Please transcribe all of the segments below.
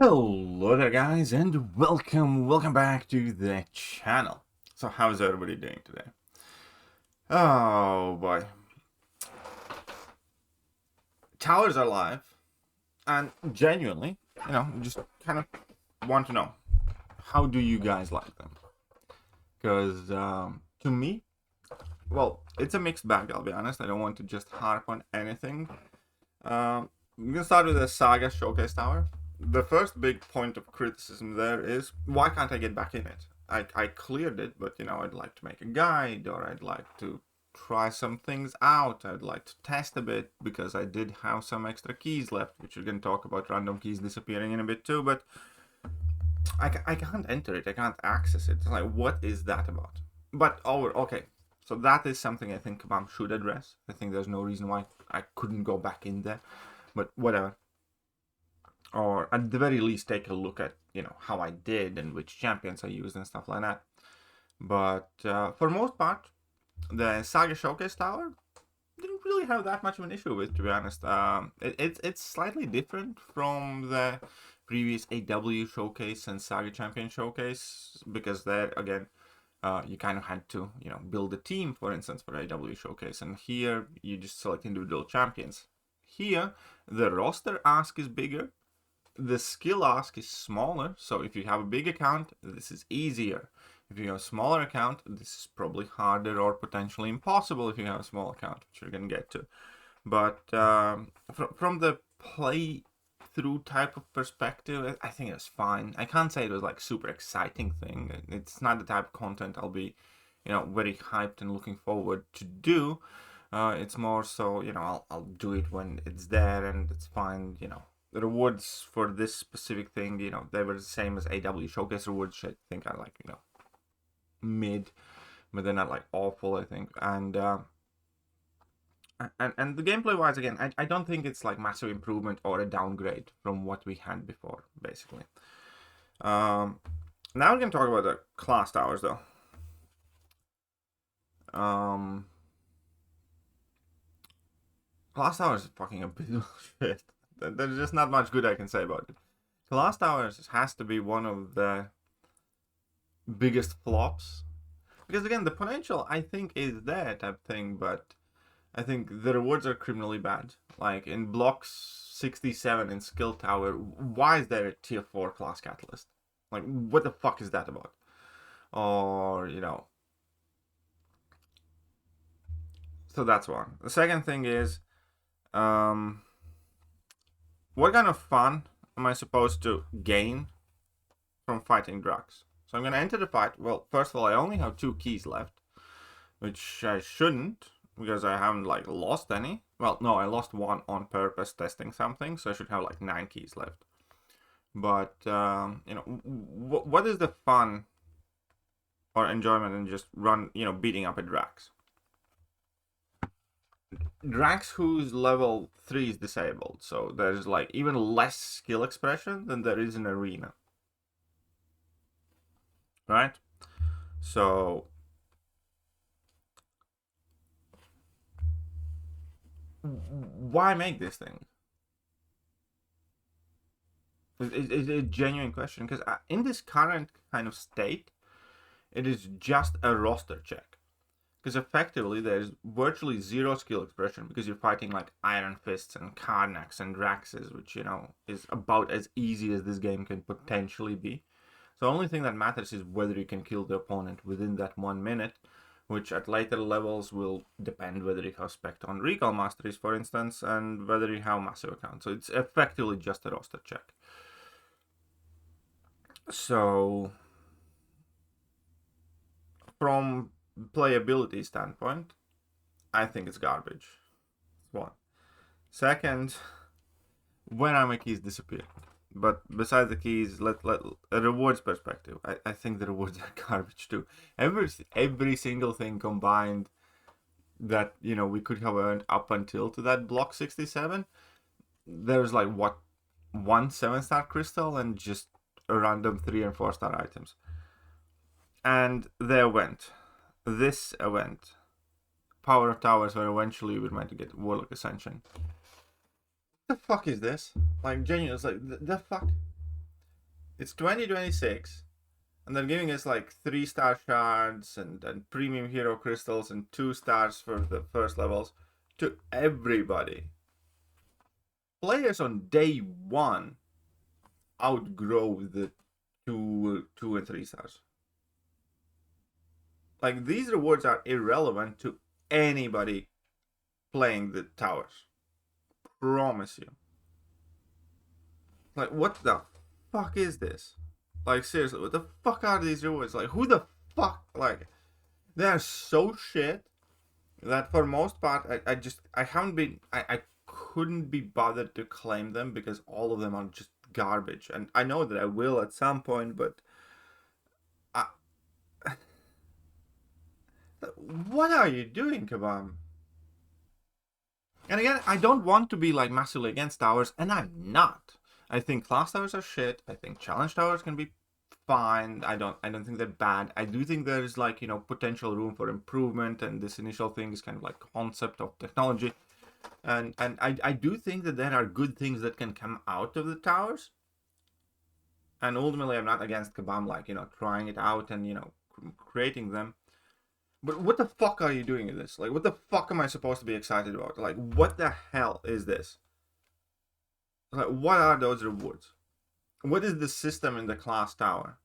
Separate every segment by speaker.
Speaker 1: Hello there guys, and welcome back to the channel. So how's everybody doing today? Oh boy. Towers are live, and genuinely, just kind of want to know, how do you guys like them? Because to me, well, it's a mixed bag, I'll be honest. I don't want to just harp on anything. I'm gonna start with the Saga Showcase Tower. The first big point of criticism there is, why can't I get back in it? I cleared it, but I'd like to make a guide, or I'd like to try some things out. I'd like to test a bit, because I did have some extra keys left, which we're going to talk about random keys disappearing in a bit too, but I can't enter it, I can't access it. It's like, what is that about? But, okay, so that is something I think Kabam should address. I think there's no reason why I couldn't go back in there, but whatever. Or at the very least take a look at how I did and which champions I used and stuff like that. But for most part, the Saga Showcase Tower didn't really have that much of an issue with, to be honest. It's slightly different from the previous AW Showcase and Saga Champion Showcase, because there again you kind of had to build a team, for instance, for AW Showcase, and here you just select individual champions. Here the roster ask is bigger. The skill ask is smaller, so if you have a big account, this is easier. If you have a smaller account, this is probably harder or potentially impossible if you have a small account, which you're going to get to. But from the play-through type of perspective, I think it's fine. I can't say it was like super exciting thing. It's not the type of content I'll be, very hyped and looking forward to do. It's more so, I'll do it when it's there and it's fine, The rewards for this specific thing, they were the same as AW Showcase rewards, which I think are like, mid, but they're not like awful, I think. And the gameplay wise, again, I don't think it's like massive improvement or a downgrade from what we had before, basically. Now we're gonna talk about the class towers though. Class towers is fucking a bit of shit. There's just not much good I can say about it. Class Towers has to be one of the biggest flops. Because again, the potential, I think, is there type thing, but I think the rewards are criminally bad. Like in Block 67 in Skill Tower, why is there a tier 4 class catalyst? Like, what the fuck is that about? Or, So that's one. The second thing is, what kind of fun am I supposed to gain from fighting drugs? So I'm going to enter the fight. Well, first of all, I only have 2 keys left, which I shouldn't, because I haven't like lost any. Well, no, I lost 1 on purpose testing something, so I should have like 9 keys left. But what is the fun or enjoyment in just beating up at Drax? Drax whose level 3 is disabled, so there's like even less skill expression than there is in Arena. Right? So why make this thing? It's a genuine question, because in this current kind of state, it is just a roster check. Because effectively, there's virtually 0 skill expression, because you're fighting like Iron Fists and Karnaks and Draxes, which, is about as easy as this game can potentially be. So the only thing that matters is whether you can kill the opponent within that 1 minute, which at later levels will depend whether you have Spect on Recall Masteries, for instance, and whether you have Massive Account. So it's effectively just a roster check. So from playability standpoint, I think it's garbage. That's one. Second, when are my keys disappearing? But besides the keys, let a rewards perspective, I think the rewards are garbage too. Every single thing combined that we could have earned up until to that Block 67, there's like what, 1 7-star crystal and just a random 3 and 4-star items. And there went this event, Power of Towers, where eventually we're meant to get Warlock Ascension. What the fuck is this? Like, genuinely, it's like, the fuck? It's 2026, and they're giving us like 3-star shards and premium hero crystals and 2 stars for the first levels to everybody. Players on day 1 outgrow the 2 and 3 stars. Like, these rewards are irrelevant to anybody playing the towers. Promise you. Like, what the fuck is this? Like, seriously, what the fuck are these rewards? Like, who the fuck? Like, they are so shit that for most part, I couldn't be bothered to claim them because all of them are just garbage. And I know that I will at some point, but what are you doing, Kabam? And again, I don't want to be like massively against towers, and I'm not. I think class towers are shit. I think challenge towers can be fine. I don't think they're bad. I do think there's like, you know, potential room for improvement, and this initial thing is kind of like concept of technology. And I do think that there are good things that can come out of the towers. And ultimately, I'm not against Kabam, like, you know, trying it out and, you know, creating them. But what the fuck are you doing with this? Like, what the fuck am I supposed to be excited about? Like, what the hell is this? Like, what are those rewards? What is the system in the class tower?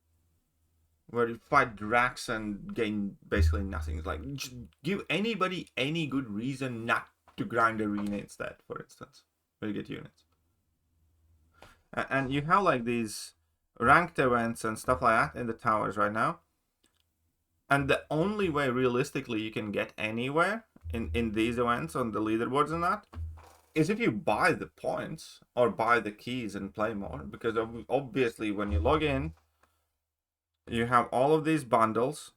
Speaker 1: Where you fight Drax and gain basically nothing. It's like, just give anybody any good reason not to grind arena instead, for instance. Where you get units. And you have like these ranked events and stuff like that in the towers right now. And the only way realistically you can get anywhere in these events on the leaderboards and that is if you buy the points or buy the keys and play more. Because obviously when you log in, you have all of these bundles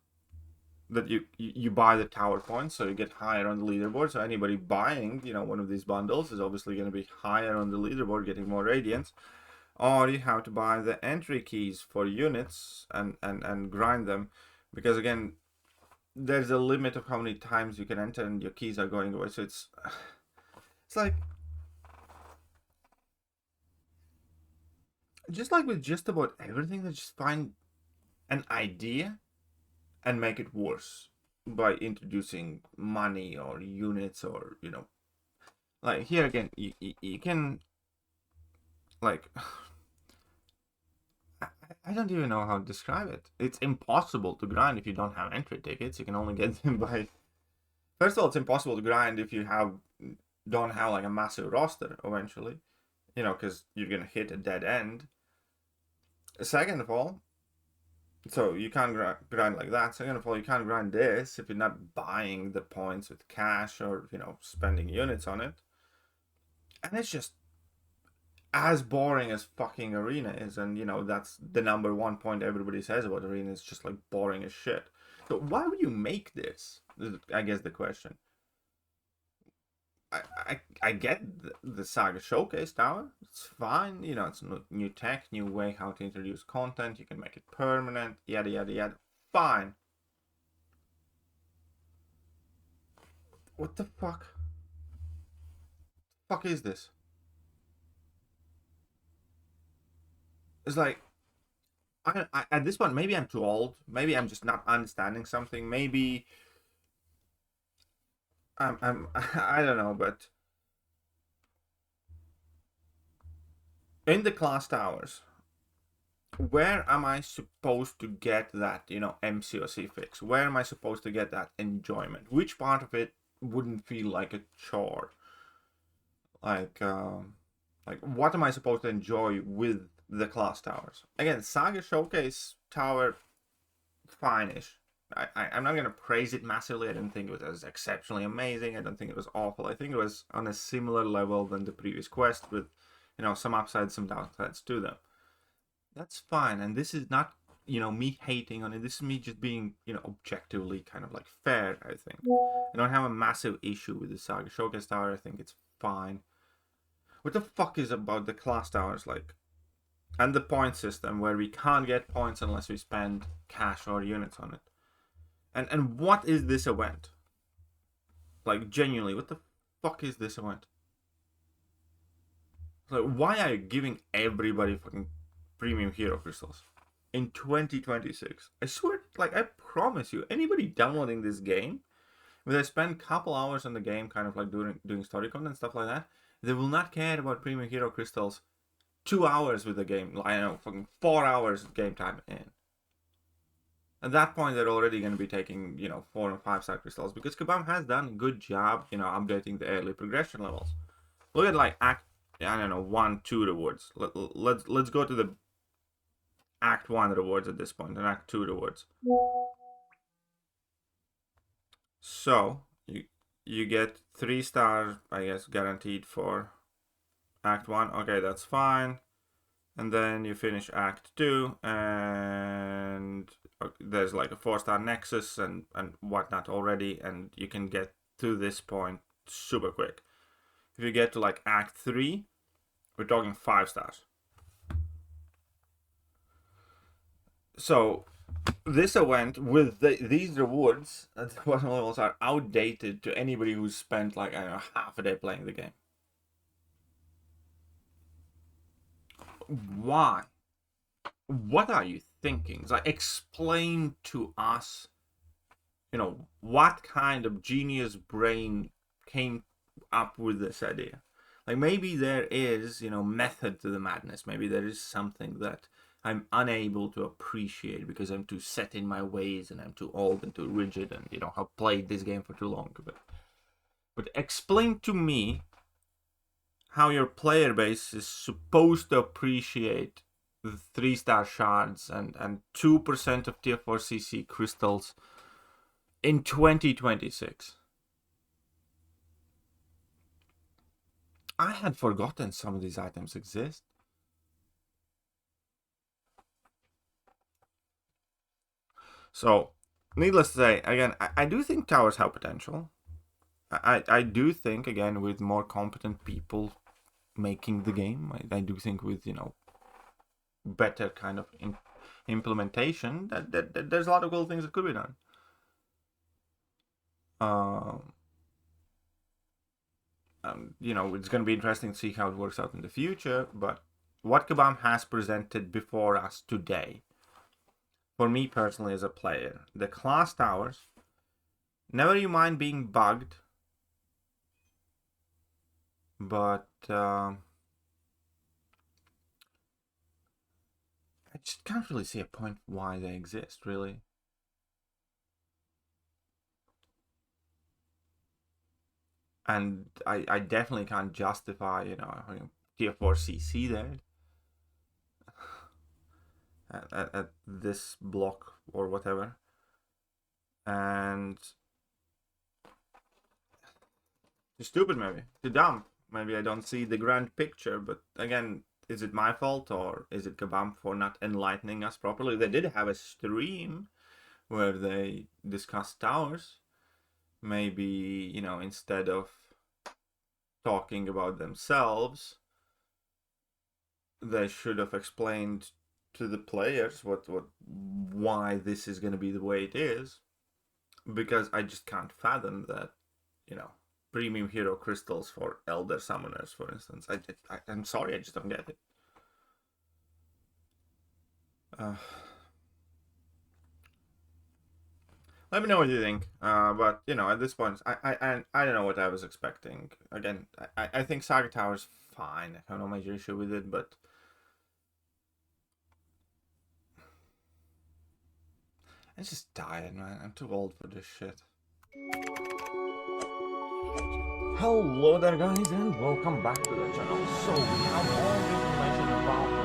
Speaker 1: that you buy the tower points, so you get higher on the leaderboard. So anybody buying, you know, one of these bundles is obviously going to be higher on the leaderboard, getting more radiance. Or you have to buy the entry keys for units and grind them. Because again, there's a limit of how many times you can enter and your keys are going away. So it's like, just like with just about everything, they just find an idea and make it worse by introducing money or units or, you know, like here again, you can, like, I don't even know how to describe it. It's impossible to grind if you don't have entry tickets. You can only get them by... First of all, it's impossible to grind if you don't have like a massive roster eventually. You know, because you're going to hit a dead end. Second of all, so you can't grind like that. Second of all, you can't grind this if you're not buying the points with cash or, you know, spending units on it. And it's just as boring as fucking arena is, and you know that's the number one point everybody says about arena is just like boring as shit. So why would you make this? I guess the question. I get the Saga Showcase Tower. It's fine, you know, it's new tech, new way how to introduce content. You can make it permanent, yada yada yada. Fine. What the fuck? Fuck is this? It's like, I at this point, maybe I'm too old. Maybe I'm just not understanding something. Maybe I don't know, but in the class towers, where am I supposed to get that, you know, MCOC fix? Where am I supposed to get that enjoyment? Which part of it wouldn't feel like a chore? Like what am I supposed to enjoy with the class towers? Again, Saga Showcase Tower, fine-ish. I'm not going to praise it massively. I didn't think it was exceptionally amazing. I don't think it was awful. I think it was on a similar level than the previous quest with, you know, some upsides, some downsides to them. That's fine. And this is not, you know, me hating on it. This is me just being, you know, objectively kind of like fair, I think. I don't have a massive issue with the Saga Showcase Tower. I think it's fine. What the fuck is about the class towers, like, and the point system where we can't get points unless we spend cash or units on it? And what is this event? Like, genuinely, what the fuck is this event? Like, why are you giving everybody fucking premium hero crystals in 2026. I swear, like, I promise you, anybody downloading this game, when they spend a couple hours on the game, kind of like doing story content and stuff like that, they will not care about premium hero crystals 2 hours with the game. I don't know, fucking 4 hours game time in. At that point, they're already going to be taking, 4 and 5 star crystals, because Kabam has done a good job, updating the early progression levels. Look at like Act, 1, 2 rewards. Let's go to the Act 1 rewards at this point, and Act 2 rewards. So you get 3 stars, I guess, guaranteed for Act 1. Okay, that's fine. And then you finish Act 2, and there's like a 4-star Nexus and whatnot already, and you can get to this point super quick. If you get to like Act 3, we're talking 5 stars. So this event with these rewards at the bottom levels are outdated to anybody who's spent like, I don't know, half a day playing the game. Why? What are you thinking? It's like, explain to us, what kind of genius brain came up with this idea. Like, maybe there is, method to the madness. Maybe there is something that I'm unable to appreciate because I'm too set in my ways and I'm too old and too rigid and, have played this game for too long. But explain to me how your player base is supposed to appreciate the 3-star shards and 2% of tier 4 CC crystals in 2026. I had forgotten some of these items exist. So, needless to say, again, I do think towers have potential. I do think, again, with more competent people making the game, I do think with, better kind of implementation, that there's a lot of cool things that could be done. It's going to be interesting to see how it works out in the future, but what Kabam has presented before us today, for me personally as a player, the class towers, never you mind being bugged, but I just can't really see a point why they exist, really. And I definitely can't justify, tier 4 CC there at this block or whatever. And too stupid, maybe. Too dumb. Maybe I don't see the grand picture, but again, is it my fault or is it Kabam for not enlightening us properly? They did have a stream where they discussed towers. Maybe, instead of talking about themselves, they should have explained to the players why this is going to be the way it is. Because I just can't fathom that, premium hero crystals for elder summoners, for instance. I'm sorry, I just don't get it. Let me know what you think. But at this point, I don't know what I was expecting. Again, I think Saga Tower's fine. I have no major issue with it, but I'm just tired, man. I'm too old for this shit. Hello there, guys, and welcome back to the channel. So we have all the information about